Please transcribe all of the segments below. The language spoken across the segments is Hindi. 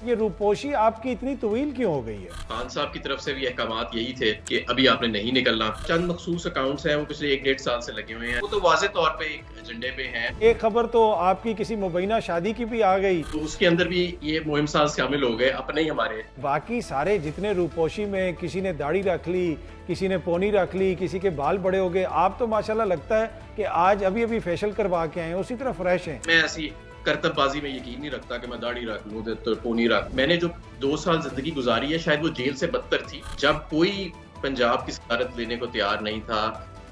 ये रूपोशी आपकी इतनी तवील क्यों हो गई है? खान साहब की तरफ से भी अहकामात यही थे कि अभी आपने नहीं निकलना। चंद मखसूस अकाउंट्स हैं वो पिछले 1-1.5 साल से लगे हुए हैं, वो तो वाज़ेह तौर पे एक एजेंडे पे हैं। एक खबर तो आपकी किसी मुबैना शादी की भी आ गई, तो उसके अंदर भी ये मुहिम साज शामिल हो गए, अपने ही हमारे। बाकी सारे जितने रूपोशी में किसी ने दाढ़ी रख ली, किसी ने पोनी रख ली, किसी के बाल बड़े हो गए, आप तो माशाल्लाह लगता है कि आज अभी अभी फेशियल करवा के आए हैं, उसी तरह फ्रेश हैं। मैं ऐसी करतबबाजी में यकीन नहीं रखता कि मैं दाढ़ी रख लूं तो पोनी रख। मैंने जो 2 साल जिंदगी गुजारी है शायद वो जेल से बदतर थी। जब कोई पंजाब की सदारत लेने को तैयार नहीं था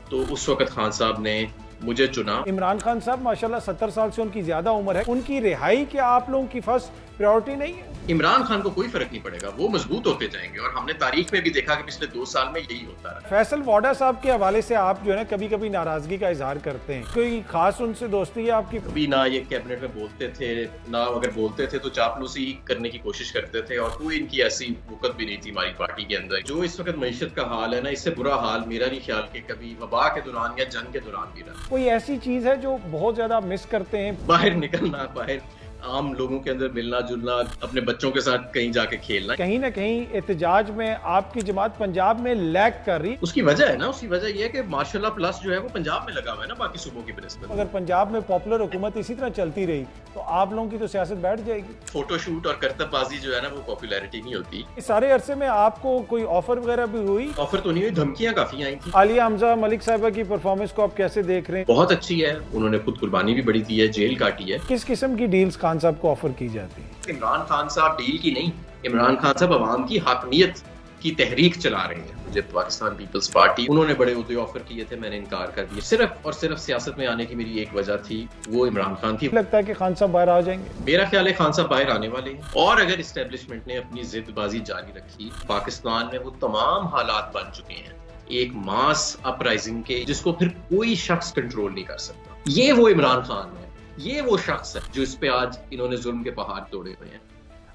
तो उस वक्त खान साहब ने मुझे चुना। इमरान खान साहब माशाल्लाह 70 साल से उनकी ज्यादा उम्र है, उनकी रिहाई क्या आप लोगों की फर्स्ट प्रायोरिटी नहीं है? इमरान खान को कोई फर्क नहीं पड़ेगा, वो मजबूत होते जाएंगे और हमने तारीख में भी देखा कि पिछले 2 साल में यही होता रहा। फैसल वाडा साहब के हवाले से आप जो है ना कभी कभी नाराजगी का इजहार करते हैं, कोई खास उनसे दोस्ती है आपकी? कभी ना ये कैबिनेट में बोलते थे, ना अगर बोलते थे तो चापलूसी करने की कोशिश करते थे और कोई इनकी ऐसी वक़्त भी नहीं थी हमारी पार्टी के अंदर। जो इस वक्त मईशत का हाल है ना, इससे बुरा हाल मेरा नहीं ख्याल कि कभी वबा के दौरान या जंग के दौरान भी रहा। कोई ऐसी चीज है जो बहुत ज्यादा मिस करते हैं? बाहर निकलना, बाहर आम लोगों के अंदर मिलना जुलना, अपने बच्चों के साथ कहीं जाके खेलना। कहीं ना कहीं एहतजाज में आपकी जमात पंजाब में लैग कर रही, उसकी वजह है ना, उसकी वजह यह है कि मार्शल प्लस जो है वो पंजाब में लगा हुआ है ना बाकी सूबों की बनिस्बत। अगर पंजाब में पॉपुलर हुकूमत इसी तरह चलती रही तो आप लोगों की तो सियासत बैठ जाएगी। फोटोशूट और करतबबाजी जो है ना वो पॉपुलैरिटी नहीं होती। इस सारे अरसे में आपको कोई ऑफर वगैरह भी हुई? ऑफर तो नहीं हुई, धमकियां काफी आई थी। आलिया हमजा मलिक साहिबा की परफॉर्मेंस को आप कैसे देख रहे हैं? बहुत अच्छी है, उन्होंने खुद कुर्बानी भी बड़ी दी है, जेल काटी है। किस किस्म की डील्स खान साहब को ऑफर की जाती है? इमरान खान साहब डील की नहीं, इमरान खान साहब अवाम की हकमियत की तहरीक चला रहे हैं। मुझे पाकिस्तान पीपल्स पार्टी, उन्होंने बड़े उहदे ऑफर किए थे, मैंने इनकार कर दिया। सिर्फ और सिर्फ सियासत में आने की मेरी एक वजह थी, वो इमरान खान थी। लगता है कि खान साहब बाहर आ जाएंगे? मेरा ख्याल है खान साहब बाहर आने वाले हैं और अगर इस्टेब्लिशमेंट ने अपनी जिदबाजी जारी रखी, पाकिस्तान में वो तमाम हालात बन चुके हैं एक मास अपराइजिंग के, जिसको फिर कोई शख्स कंट्रोल नहीं कर सकता। ये वो इमरान खान है, ये वो शख्स है जो इस पे आज इन्होंने जुल्म के पहाड़ तोड़े हुए हैं।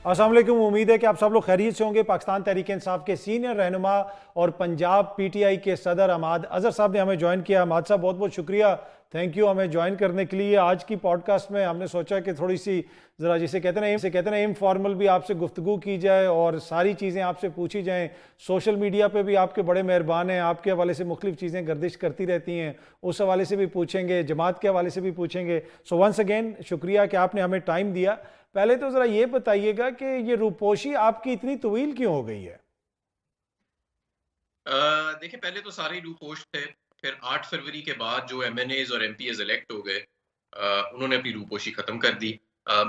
अस्सलाम वालेकुम, उम्मीद है कि आप सब लोग खैरियत से होंगे। पाकिस्तान तहरीक इंसाफ के सीनियर रहनुमा और पंजाब पीटीआई के सदर अहमद अजहर साहब ने हमें ज्वाइन किया। अहमद साहब बहुत बहुत शुक्रिया, थैंक यू हमें ज्वाइन करने के लिए। आज की पॉडकास्ट में हमने सोचा कि थोड़ी सी ज़रा जिसे कहते हैं इनफॉर्मल भी आपसे गुफ्तगू की जाए और सारी चीज़ें आपसे पूछी जाएँ। सोशल मीडिया पे भी आपके बड़े मेहरबान हैं, आपके हवाले से मुख्तलिफ चीज़ें गर्दिश करती रहती हैं, उस हवाले से भी पूछेंगे, जमात के हवाले से भी पूछेंगे। सो वंस अगेन शुक्रिया कि आपने हमें टाइम दिया। पहले तो ज़रा ये बताइएगा कि ये रूपोशी आपकी इतनी तवील क्यों हो गई है? देखिए, पहले तो सारे रूपोश थे, फिर 8 फरवरी के बाद जो एमएनएज और एमपीएज इलेक्ट हो गए, उन्होंने अपनी रूपोशी खत्म कर दी।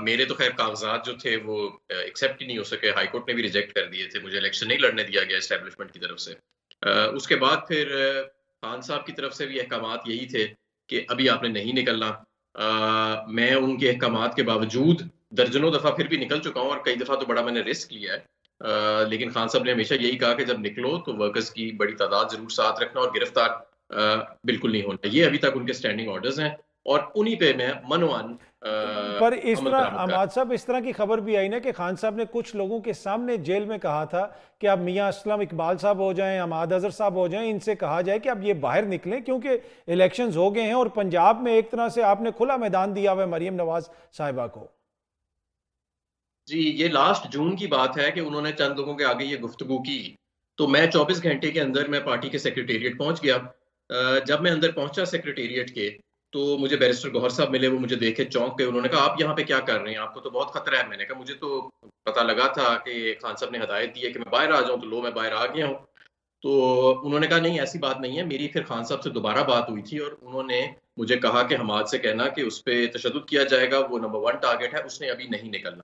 मेरे तो खैर कागजात जो थे वो एक्सेप्ट ही नहीं हो सके, हाई कोर्ट ने भी रिजेक्ट कर दिए थे, मुझे इलेक्शन नहीं लड़ने दिया गया एस्टेब्लिशमेंट की तरफ से। उसके बाद फिर खान साहब की तरफ से भी अहकामात यही थे कि अभी आपने नहीं निकलना। मैं उनके अहकामात के बावजूद दर्जनों दफ़ा फिर भी निकल चुका हूँ और कई दफ़ा तो बड़ा मैंने रिस्क लिया है। लेकिन खान साहब ने हमेशा यही कहा कि जब निकलो तो वर्कर्स की बड़ी तादाद जरूर साथ रखना और गिरफ्तार बिल्कुल नहीं होना। ये अभी तक उनके स्टैंडिंग ऑर्डर्स हैं और उन्हीं पे मैं मनोवन पर इस तरह अहमद साहब, इस तरह की खबर भी आई ना कि खान साहब ने कुछ लोगों के सामने जेल में कहा था कि अब मियां असलम इकबाल साहब हो जाएं, अहमद अजहर साहब हो जाएं, इनसे कहा जाए कि अब ये बाहर निकलें क्योंकि इलेक्शंस हो गए हैं और पंजाब में एक तरह से आपने खुला मैदान दिया हुआ है मरियम नवाज साहिबा को। जी, ये लास्ट जून की बात है कि उन्होंने चंद लोगों के आगे ये गुफ्तगू की, तो मैं 24 घंटे के अंदर मैं पार्टी के सेक्रेटेरिएट पहुंच गया। जब मैं अंदर पहुंचा सेक्रेटेरिएट के, तो मुझे बैरिस्टर गौहर साहब मिले, वो मुझे देखे चौंक गए। उन्होंने कहा, आप यहाँ पे क्या कर रहे हैं, आपको तो बहुत खतरा है। मैंने कहा, मुझे तो पता लगा था कि खान साहब ने हदायत दी है कि मैं बाहर आ जाऊँ, तो लो मैं बाहर आ गया हूँ। तो उन्होंने कहा, नहीं ऐसी बात नहीं है। मेरी फिर खान साहब से दोबारा बात हुई थी और उन्होंने मुझे कहा कि हमाद से कहना कि उस पर तशद्दुद किया जाएगा, वो नंबर 1 टारगेट है, उसने अभी नहीं निकलना।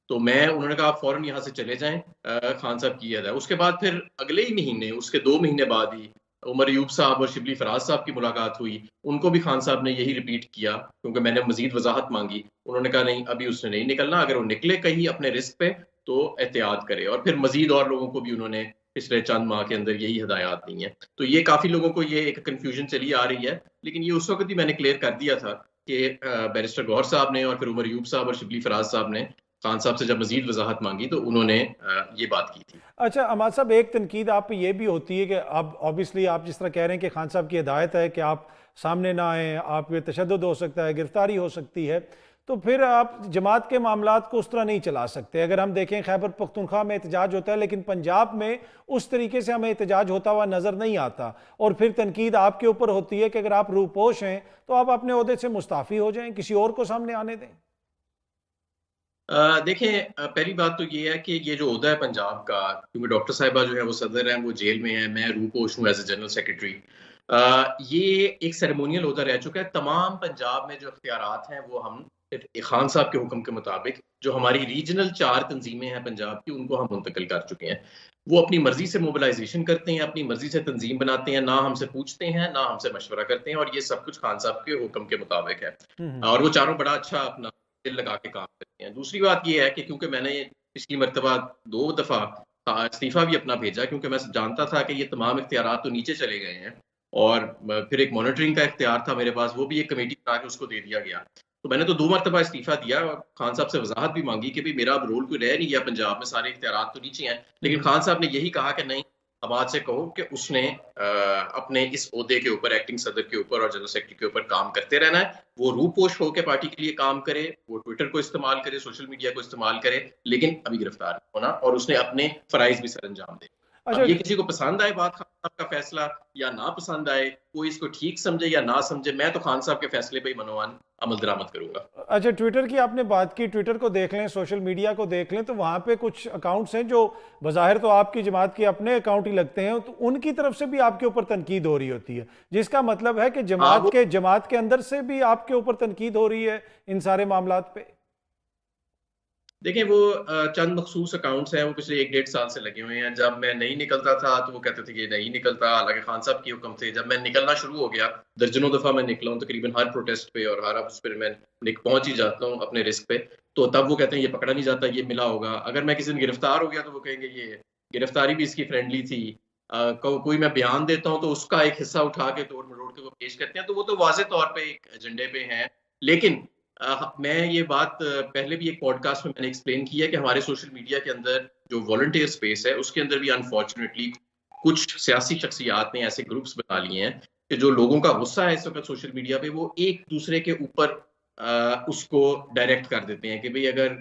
तो उन्होंने कहा, आप फौरन यहाँ से चले जाएं, खान साहब की है। उसके बाद फिर अगले ही महीने, उसके 2 महीने बाद ही उमर अयूब साहब और शिबली फराज साहब की मुलाकात हुई। उनको भी खान साहब ने यही रिपीट किया क्योंकि मैंने मजीद वजाहत मांगी। उन्होंने कहा, नहीं अभी उसने नहीं निकलना, अगर वो निकले कहीं अपने रिस्क पे तो एहतियात करे। और फिर मजीद और लोगों को भी उन्होंने पिछले चंद माह के अंदर यही हदायत दी हैं। तो ये काफ़ी लोगों को ये एक कन्फ्यूजन चली आ रही है, लेकिन ये उस वक्त भी मैंने क्लियर कर दिया था कि बैरिस्टर गौहर साहब ने और फिर उमर अयूब साहब और शिबली फराज साहब ने खान साहब से जब मजीद वजाहत मांगी तो उन्होंने ये बात की थी। अच्छा अहमद साहब, एक तनकीद आप पे ये भी होती है कि अब ऑब्वियसली आप जिस तरह कह रहे हैं कि खान साहब की हिदायत है कि आप सामने ना आएँ, आप पे तशद्दुद हो सकता है, गिरफ्तारी हो सकती है, तो फिर आप जमात के मामलात को उस तरह नहीं चला सकते। अगर हम देखें खैबर पख्तूनख्वा में एहतजाज होता है, लेकिन पंजाब में उस तरीके से हमें एहतजाज होता हुआ नजर नहीं आता, और फिर तनकीद आपके ऊपर होती है कि अगर आप रूपोश हैं तो आप अपने ओहदे से मुस्ताफ़ी हो जाएं, किसी और को सामने आने दें। देखें, पहली बात तो ये है कि ये जो ओहदा है पंजाब का, क्योंकि डॉक्टर साहिबा जो है वो सदर हैं, वो जेल में है, मैं रूपोश हूँ एज ए जनरल सेक्रेटरी। ये एक सेरेमोनियल ओहदा रह चुका है। तमाम पंजाब में जो इख्तियारात हैं वो हम खान साहब के हुक्म के मुताबिक, जो हमारी रीजनल 4 तंजीमें हैं पंजाब की, उनको हम मुंतकिल कर चुके हैं। वो अपनी मर्जी से मोबिलाइजेशन करते हैं, अपनी मर्जी से तंजीम बनाते हैं, ना हमसे पूछते हैं, ना हमसे मशवरा करते हैं, और ये सब कुछ खान साहब के हुक्म के मुताबिक है। और वो चारों बड़ा अच्छा अपना दिल लगा के काम करते हैं। दूसरी बात ये है कि क्योंकि मैंने पिछली मरतबा 2 दफ़ा इस्तीफ़ा भी अपना भेजा, क्योंकि मैं जानता था कि ये तमाम इख्तियारात तो नीचे चले गए हैं, और फिर एक मॉनिटरिंग का इख्तियार था मेरे पास, वो भी एक कमेटी बना के उसको दे दिया गया। तो मैंने तो 2 मरतबा इस्तीफ़ा दिया, और खान साहब से वज़ाहत भी मांगी कि भाई मेरा अब रोल कोई रह नहीं गया पंजाब में, सारे इख्तियारात तो नीचे हैं। लेकिन खान साहब ने यही कहा कि नहीं, अबाद से कहो कि उसने अपने इस ओहदे के ऊपर, एक्टिंग सदर के ऊपर और जनरल सेक्रेटरी के ऊपर काम करते रहना है। वो रूपोश होकर पार्टी के लिए काम करे, वो ट्विटर को इस्तेमाल करे, सोशल मीडिया को इस्तेमाल करे, लेकिन अभी गिरफ्तार नहीं होना, और उसने अपने फराइज भी सर अंजाम दे। अच्छा, अब ये किसी को पसंद आए बात, खान साहब का फैसला, या ना पसंद आए, कोई इसको ठीक समझे या ना समझे, मैं तो खान साहब के फैसले पे ही मनोवान अमल दरामद करूंगा। अच्छा, ट्विटर की आपने बात की, ट्विटर को देख लें, सोशल मीडिया को देख लें, तो वहां पे कुछ अकाउंट्स हैं जो बज़ाहिर तो आपकी जमात के अपने अकाउंट ही लगते हैं, तो उनकी तरफ से भी आपके ऊपर तनकीद हो रही होती है, जिसका मतलब है कि जमात के अंदर से भी आपके ऊपर तनकीद हो रही है इन सारे मामलात पे। देखिए, वो चंद मखसूस अकाउंट्स हैं, वो पिछले 1 डेढ़ साल से लगे हुए हैं। जब मैं नहीं निकलता था तो वो कहते थे कि नहीं निकलता, हालांकि खान साहब के हुक्म थे। जब मैं निकलना शुरू हो गया, दर्जनों दफा मैं निकला हूँ, तकरीबन हर प्रोटेस्ट पे और हर उस पर मैं पहुंच ही जाता हूँ अपने रिस्क पे। तो तब वो कहते हैं ये पकड़ा नहीं जाता, ये मिला होगा। अगर मैं किसी दिन गिरफ्तार हो गया तो वो कहेंगे ये गिरफ्तारी भी इसकी फ्रेंडली थी। कोई मैं बयान देता हूँ तो उसका एक हिस्सा उठा के तोड़ मरोड़ के वो पेश करते हैं, तो वो तो वाज़ेह तौर पे एक एजेंडे पे हैं। लेकिन मैं ये बात पहले भी एक पॉडकास्ट में मैंने एक्सप्लेन किया है कि हमारे सोशल मीडिया के अंदर जो वॉलंटियर स्पेस है, उसके अंदर भी अनफॉर्चुनेटली कुछ सियासी शख्सियात ने ऐसे ग्रुप्स बना लिए हैं कि जो लोगों का गुस्सा है इस वक्त सोशल मीडिया पे, वो एक दूसरे के ऊपर उसको डायरेक्ट कर देते हैं कि भाई अगर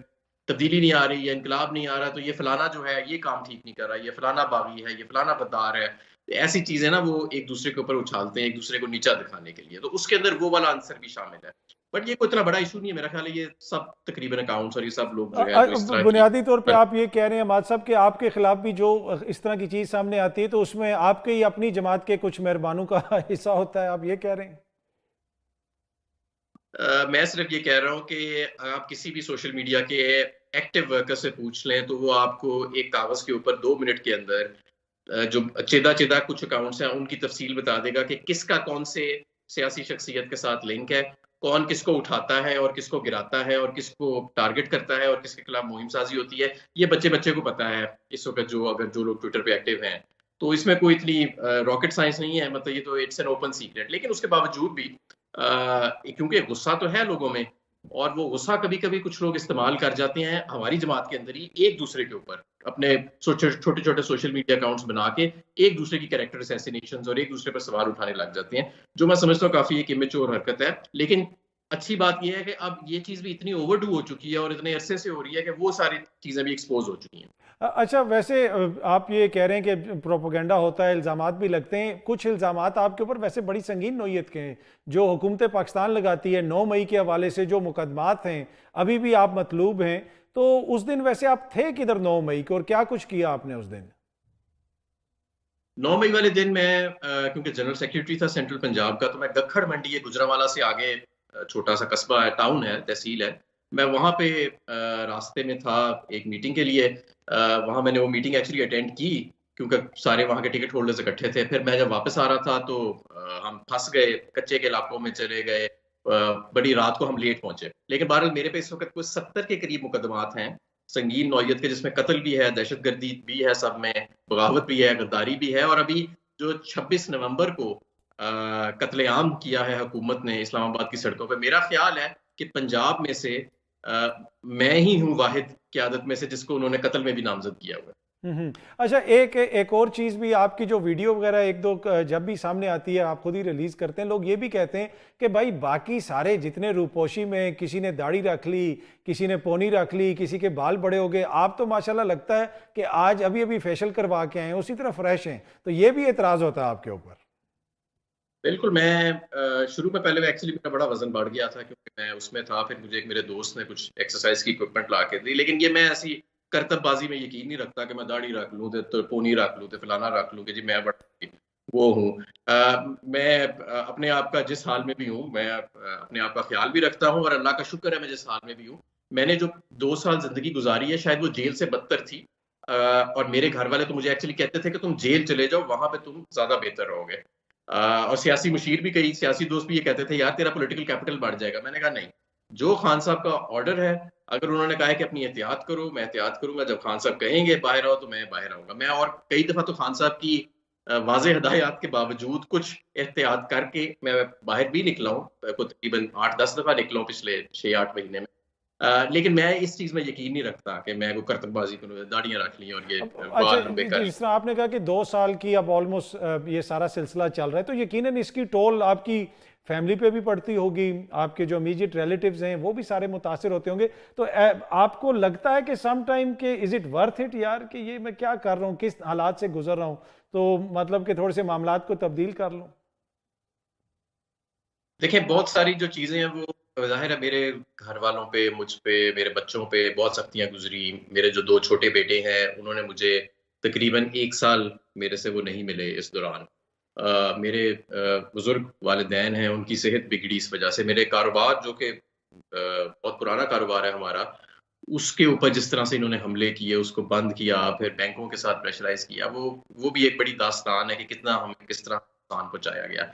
तब्दीली नहीं आ रही, या इनकलाब नहीं आ रहा, तो ये फलाना जो है ये काम ठीक नहीं कर रहा, ये फलाना बागी है, ये फलाना गद्दार है। तो ऐसी चीजें ना वो एक दूसरे के ऊपर उछालते हैं, एक दूसरे को नीचा दिखाने के लिए। तो उसके अंदर वो वाला आंसर भी शामिल है। बट ये कोई इतना बड़ा इशू नहीं है, मेरा ख्याल है ये सब तकरीबन अकाउंट्स और ये सब लोग जो है जो इस तरह की बुनियादी तौर पे आप ये कह रहे हैं माद साहब कि आपके खिलाफ भी जो इस तरह की चीज सामने आती है तो उसमें आपके ही अपनी जमात के कुछ मेहरबानों का हिस्सा होता है, आप ये कह रहे हैं? मैं सिर्फ ये कह रहा हूँ कि आप किसी भी सोशल मीडिया के एक्टिव वर्कर से पूछ लें तो वो आपको एक कागज के ऊपर 2 मिनट के अंदर जो चेदा चेदा कुछ अकाउंट्स हैं उनकी तफसील बता देगा कि किसका कौन से सियासी शख्सियत के साथ लिंक है, कौन किसको उठाता है और किसको गिराता है और किसको टारगेट करता है और किसके खिलाफ मुहिम साजी होती है। ये बच्चे बच्चे को पता है इस वक्त, जो लोग ट्विटर पे एक्टिव हैं। तो इसमें कोई इतनी रॉकेट साइंस नहीं है, मतलब ये तो इट्स एन ओपन सीक्रेट। लेकिन उसके बावजूद भी क्योंकि गुस्सा तो है लोगों में, और वो गुस्सा कभी कभी कुछ लोग इस्तेमाल कर जाते हैं हमारी जमात के अंदर ही, एक दूसरे के ऊपर अपने छोटे छोटे सोशल मीडिया अकाउंट्स बना के एक दूसरे की कैरेक्टर असैसिनेशंस और एक दूसरे पर सवाल उठाने लग जाते हैं, जो मैं समझता हूँ काफी एक इमेच्योर हरकत है। लेकिन अच्छी बात यह है कि अब ये चीज भी इतनी ओवरडू हो चुकी है और इतने अरसे से हो रही है कि वो सारी चीजें भी एक्सपोज हो चुकी हैं। अच्छा, वैसे आप ये कह रहे हैं कि प्रोपोगंडा होता है, इल्ज़ामात भी लगते हैं, कुछ इल्ज़ामात आपके ऊपर वैसे बड़ी संगीन नौयत के हैं जो हुकूमत पाकिस्तान लगाती है। 9 मई के हवाले से जो मुकदमात हैं, अभी भी आप मतलूब हैं, तो उस दिन वैसे आप थे किधर 9 मई को और क्या कुछ किया आपने उस दिन? 9 मई वाले दिन मैं क्योंकि जनरल सेक्रेटरी था सेंट्रल पंजाब का, तो मैं गखड़ मंडी, ये गुजरांवाला से आगे छोटा सा कस्बा है, टाउन है, तहसील है। मैं वहाँ पे रास्ते में था एक मीटिंग के लिए। वहाँ मैंने वो मीटिंग एक्चुअली अटेंड की क्योंकि सारे वहाँ के टिकट होल्डर्स इकट्ठे थे। फिर मैं जब वापस आ रहा था तो हम फंस गए, कच्चे के इलाकों में चले गए। बड़ी रात को हम लेट पहुंचे। लेकिन बहरहाल मेरे पे इस वक्त कुछ 70 के करीब मुकदमात हैं संगीन नौयत के, जिसमें कत्ल भी है, दहशतगर्दी भी है, सब में बगावत भी है, गद्दारी भी है। और अभी जो 26 नवंबर को कत्लेआम किया है हुकूमत ने इस्लामाबाद की सड़कों पे, मेरा ख्याल है कि पंजाब में से मैं ही हूँ वाहिद क़यादत में से जिसको उन्होंने कत्ल में भी नामजद किया हुआ है। अच्छा, एक और चीज़ भी, आपकी जो वीडियो वगैरह एक दो जब भी सामने आती है आप खुद ही रिलीज करते हैं, लोग ये भी कहते हैं कि भाई बाकी सारे जितने रूपोशी में किसी ने दाढ़ी रख ली, किसी ने पोनी रख ली, किसी के बाल बड़े हो गए, आप तो माशाल्लाह लगता है कि आज अभी अभी फेशियल करवा के आए हैं, उसी तरह फ्रेश हैं, तो ये भी एतराज होता है आपके ऊपर? बिल्कुल। मैं शुरू में पहले एक्चुअली मेरा बड़ा वजन बढ़ गया था क्योंकि मैं उसमें था, फिर मुझे एक मेरे दोस्त ने कुछ एक्सरसाइज की इक्विपमेंट ला के दी, लेकिन ये मैं ऐसी करतबबाजी में यकीन नहीं रखता कि मैं दाढ़ी रख लूँ तो पोनी रख लूँ तो फलाना रख लूँ कि जी मैं बड़ा वो हूँ। मैं अपने आप का जिस हाल में भी हूँ, मैं अपने आप का ख्याल भी रखता हूँ और अल्लाह का शुक्र है मैं जिस हाल में भी हूँ। मैंने जो 2 साल ज़िंदगी गुज़ारी है शायद वो जेल से बदतर थी। और मेरे घर वाले तो मुझे एक्चुअली कहते थे कि तुम जेल चले जाओ, वहाँ पे तुम ज़्यादा बेहतर रहोगे। और सियासी मुशीर भी, कई सियासी दोस्त भी ये कहते थे यार तेरा पॉलिटिकल कैपिटल बढ़ जाएगा। मैंने कहा नहीं, जो खान साहब का ऑर्डर है, अगर उन्होंने कहा है कि अपनी एहतियात करो, मैं एहतियात करूंगा। जब खान साहब कहेंगे बाहर आओ तो मैं बाहर आऊंगा। मैं और कई दफा तो खान साहब की वाज़ेह हिदायत के बावजूद कुछ एहतियात करके मैं बाहर भी निकला हूँ, तकरीबन 8-10 दफा निकला हूँ पिछले 6-8 महीने में। लेकिन मैं इस चीज में यकीन नहीं रखता कि मैं वो करतबबाजी करूँ, दाढ़ियां रख ली और ये अच्छा, बाल लंबे कर लिए। जिस तरह आपने कहा कि 2 साल की अब ऑलमोस्ट ये सारा सिलसिला चल रहा है, तो यकीनन इसकी टोल आपकी फैमिली पे भी पड़ती होगी, आपके जो इमीडिएट रिलेटिव्स हैं वो भी सारे मुतासिर होते होंगे, तो आपको लगता है कि सम टाइम के इज इट वर्थ इट यार, कि ये मैं क्या कर रहा हूँ, किस हालात से गुजर रहा हूँ, तो मतलब कि थोड़े से मामलात को तब्दील कर लूँ? देखें, बहुत सारी जो चीजें हैं वो जाहिर है मेरे घर वालों पे, मुझ पे, मेरे बच्चों पे बहुत सख्तियां गुजरी। मेरे जो 2 छोटे बेटे हैं उन्होंने मुझे तकरीबन 1 साल मेरे से वो नहीं मिले इस दौरान। मेरे बुजुर्ग वालिदैन हैं, उनकी सेहत बिगड़ी इस वजह से। मेरे कारोबार जो कि बहुत पुराना कारोबार है हमारा, उसके ऊपर जिस तरह से इन्होंने हमले किए, उसको बंद किया, फिर बैंकों के साथ प्रेशराइज किया, वो भी एक बड़ी दास्तान है कि कितना हमें किस तरह नुकसान पहुंचाया गया।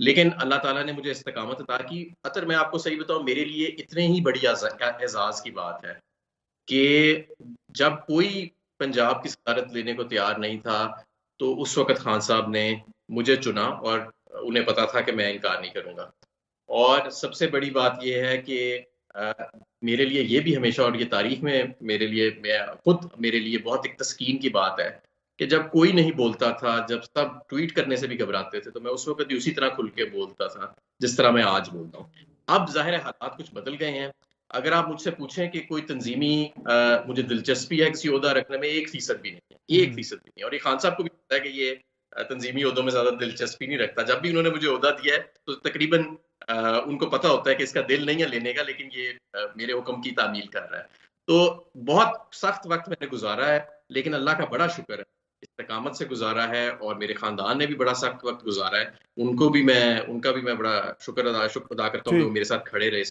लेकिन अल्लाह ताला ने मुझे इस्तिकामत अता की। अतर मैं आपको सही बताऊं, मेरे लिए इतने ही बड़ी एजाज की बात है कि जब कोई पंजाब की सदारत लेने को तैयार नहीं था, तो उस वक्त खान साहब ने मुझे चुना और उन्हें पता था कि मैं इनकार नहीं करूंगा। और सबसे बड़ी बात यह है कि अ, मेरे लिए ये भी हमेशा, और ये तारीख में मेरे लिए, मैं खुद, मेरे लिए बहुत एक तस्कीन की बात है कि जब कोई नहीं बोलता था, जब सब ट्वीट करने से भी घबराते थे, तो मैं उस वक्त भी उसी तरह खुल के बोलता था जिस तरह मैं आज बोलता हूँ। अब ज़ाहिर है हालात कुछ बदल गए हैं। अगर आप मुझसे पूछें कि कोई तंजीमी मुझे दिलचस्पी है किसी ओहदा रखने में, 1% भी नहीं है, 1% भी नहीं है। और ये खान साहब को भी पता है कि ये तंजीमी ओहदों में ज्यादा दिलचस्पी नहीं रखता। जब भी उन्होंने मुझे ओहदा दिया है तो तकरीबन उनको पता होता है कि इसका दिल नहीं है लेने का, लेकिन ये मेरे हुक्म की तामील कर रहा है। तो बहुत सख्त वक्त मैंने गुजारा है, लेकिन अल्लाह का बड़ा शुक्र है, इस्तिकामत से गुजारा है। और मेरे खानदान ने भी बड़ा सख्त वक्त गुजारा है, उनका भी मैं बड़ा शुक्र अदा करता हूँ कि वो ठीक मेरे साथ खड़े रहे।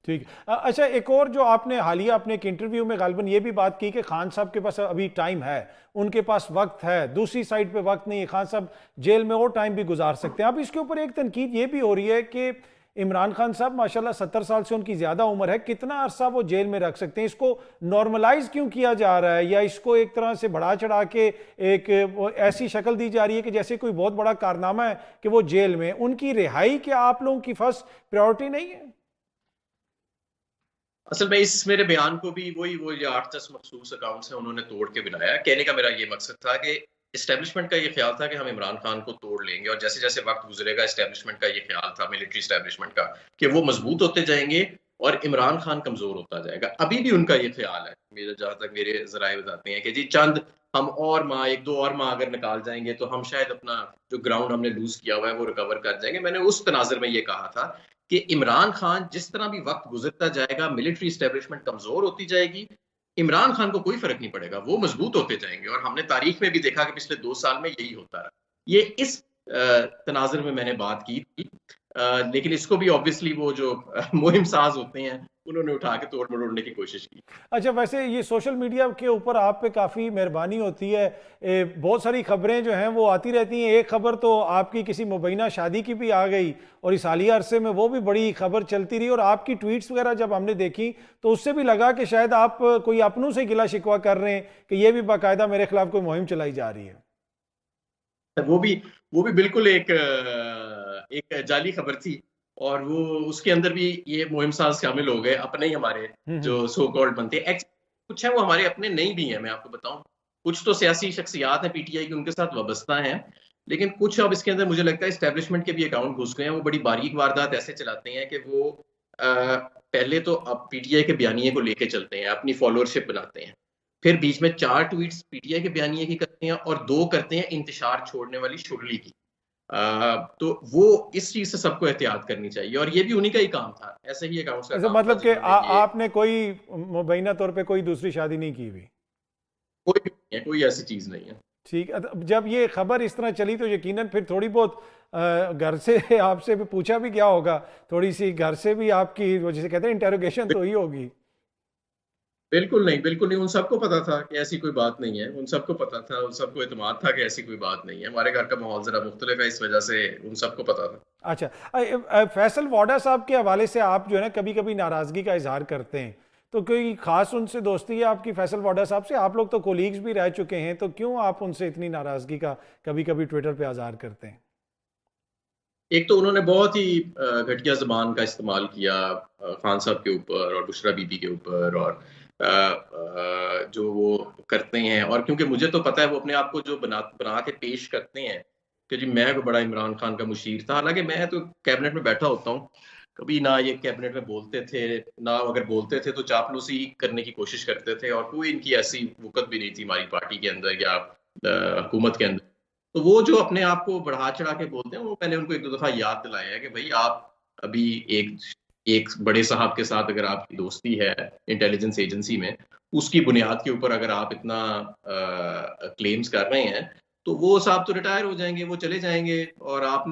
ठीक। अच्छा, एक और जो आपने हालिया अपने एक इंटरव्यू में गालिबन ये भी बात की कि खान साहब के पास अभी टाइम है, उनके पास वक्त है, दूसरी साइड पे वक्त नहीं है, खान साहब जेल में और टाइम भी गुजार सकते हैं। अब इसके ऊपर एक तनकीद ये भी हो रही है कि इमरान खान साहब माशाल्लाह 70 साल से उनकी ज्यादा उम्र है, कितना अरसा वो जेल में रख सकते हैं? इसको नॉर्मलाइज क्यों किया जा रहा है, या इसको एक तरह से बढ़ा चढ़ा के एक ऐसी शक्ल दी जा रही है कि जैसे कोई बहुत बड़ा कारनामा है कि वो जेल में? उनकी रिहाई क्या आप लोगों की फर्स्ट प्रायोरिटी नहीं है? असल में इस मेरे बयान को भी वो ये 8-10 मखसूस अकाउंट्स हैं उन्होंने तोड़ के बनाया। कहने का मेरा ये मकसद था कि एस्टेब्लिशमेंट का ये ख्याल था कि हम इमरान खान को तोड़ लेंगे, और जैसे जैसे वक्त गुजरेगा एस्टेब्लिशमेंट का ये ख्याल था, मिलिट्री एस्टेब्लिशमेंट का, कि वो मजबूत होते जाएंगे और इमरान खान कमजोर होता जाएगा। अभी भी उनका ये ख्याल है, मेरे जहां तक मेरे जराए बताते हैं कि जी चंद हम और माह, 1-2 और माह अगर निकाल जाएंगे तो हम शायद अपना जो ग्राउंड हमने लूज किया हुआ है वो रिकवर कर जाएंगे। मैंने उस तनाजर में ये कहा था कि इमरान खान जिस तरह भी वक्त गुजरता जाएगा, मिलिट्री एस्टेब्लिशमेट कमजोर होती जाएगी, इमरान खान को कोई फर्क नहीं पड़ेगा, वो मजबूत होते जाएंगे। और हमने तारीख में भी देखा कि पिछले 2 साल में यही होता रहा। ये इस तनाजर में मैंने बात की थी। लेकिन इसको भी ऑब्वियसली वो जो मुहिम साज होते हैं उन्होंने उठा के तोड़ मरोड़ने की कोशिश की। अच्छा, वैसे ये सोशल मीडिया के ऊपर आप पे काफ़ी मेहरबानी होती है, बहुत सारी खबरें जो हैं वो आती रहती हैं। एक खबर तो आपकी किसी मुबैना शादी की भी आ गई, और इस हालिया अरसे में वो भी बड़ी खबर चलती रही, और आपकी ट्वीट्स वगैरह जब हमने देखी तो उससे भी लगा कि शायद आप कोई अपनों से गिला शिकवा कर रहे हैं कि ये भी बाकायदा मेरे खिलाफ कोई मुहिम चलाई जा रही है। वो भी वो भी बिल्कुल एक जाली खबर थी, और वो उसके अंदर भी ये मुहिम साज शामिल हो गए, अपने ही हमारे हम्म, जो सो कॉल्ड बनते हैं। कुछ है वो हमारे अपने नहीं भी हैं, मैं आपको बताऊं। कुछ तो सियासी शख्सियात हैं पीटीआई की, उनके साथ वाबस्ता हैं, लेकिन कुछ अब इसके अंदर मुझे लगता है एस्टेब्लिशमेंट के भी अकाउंट घुस गए हैं। वो बड़ी बारीक वारदात ऐसे चलाते हैं कि वो पहले तो अब पीटीआई के बयानिए को लेके चलते हैं, अपनी फॉलोअरशिप बनाते हैं, फिर बीच में 4 ट्वीट्स पीटीआई के बयानिए की करते हैं और 2 करते हैं इंतशार छोड़ने वाली शुरली की। तो वो इस चीज से सबको एहतियात करनी चाहिए, और ये भी उन्हीं का ही काम था, ऐसे ही अकाउंट्स का ऐसा काम था मतलब कि जिन्होंने ये आपने कोई मुबैना तौर पे कोई दूसरी शादी नहीं की हुई? कोई भी नहीं है, कोई ऐसी चीज नहीं है। ठीक है, तो जब ये खबर इस तरह चली तो यकीनन फिर थोड़ी बहुत घर से आपसे भी पूछा भी क्या होगा, थोड़ी सी घर से भी आपकी वो जिसे कहते हैं इंटेरोगेशन तो ही होगी। बिल्कुल नहीं, बिल्कुल नहीं। उन सबको पता था कि ऐसी कोई बात नहीं है। उन सबको पता था, उन सबको इत्मीनान था कि ऐसी कोई बात नहीं है। हमारे घर का माहौल ज़रा मुख्तलिफ है, इस वजह से उन सबको पता था। अच्छा, फैसल वाडा साहब के हवाले से आप जो है ना कभी कभी नाराजगी का इजहार करते हैं, तो कोई खास उनसे दोस्ती है आपकी फैसल वाडा साहब से? आप लोग तो कोलीग्स भी रह चुके हैं, तो क्यों आप उनसे इतनी नाराजगी का कभी कभी ट्विटर पे इजहार करते हैं? एक तो उन्होंने बहुत ही घटिया ज़बान का इस्तेमाल किया खान साहब के ऊपर और बुशरा बीबी के ऊपर, और जो वो करते हैं, और क्योंकि मुझे तो पता है वो अपने आप को जो बना बना के पेश करते हैं कि जी मैं कोई बड़ा इमरान खान का मुशीर था, हालांकि मैं तो कैबिनेट में बैठा होता हूँ। कभी ना ये कैबिनेट में बोलते थे, ना अगर बोलते थे तो चापलूसी करने की कोशिश करते थे, और कोई इनकी ऐसी वक़्त भी नहीं थी हमारी पार्टी के अंदर या हुकूमत के अंदर। तो वो जो अपने आप को बढ़ा चढ़ा के बोलते हैं, वो मैंने उनको 1-2 दफ़ा याद दिलाया है कि भाई आप अभी एक एक बड़े साहब के साथ अगर आपकी दोस्ती है इंटेलिजेंस एजेंसी में, उसकी बुनियाद के ऊपर अगर आप इतना क्लेम्स कर रहे हैं, तो वो साहब तो रिटायर हो जाएँगे, वो चले जाएँगे, और आप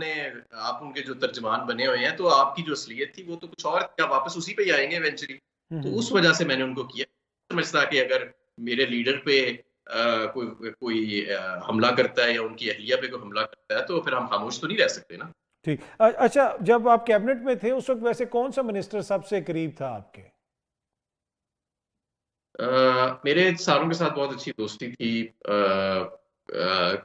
उनके जो तर्जुमान बने हुए हैं, तो आपकी जो असलियत थी वो तो कुछ और थी, आप वापस उसी पे ही आएँगे इवेंचुअली। तो उस वजह से मैंने उनको किया। समझता कि अगर मेरे लीडर पे कोई कोई हमला करता है या उनकी अहलिया पे कोई हमला करता है, तो फिर हम खामोश तो नहीं रह सकते ना। ठीक, अच्छा, जब आप कैबिनेट में थे उस वक्त वैसे कौन सा मिनिस्टर सबसे करीब था आपके? मेरे सारों के साथ बहुत अच्छी दोस्ती थी।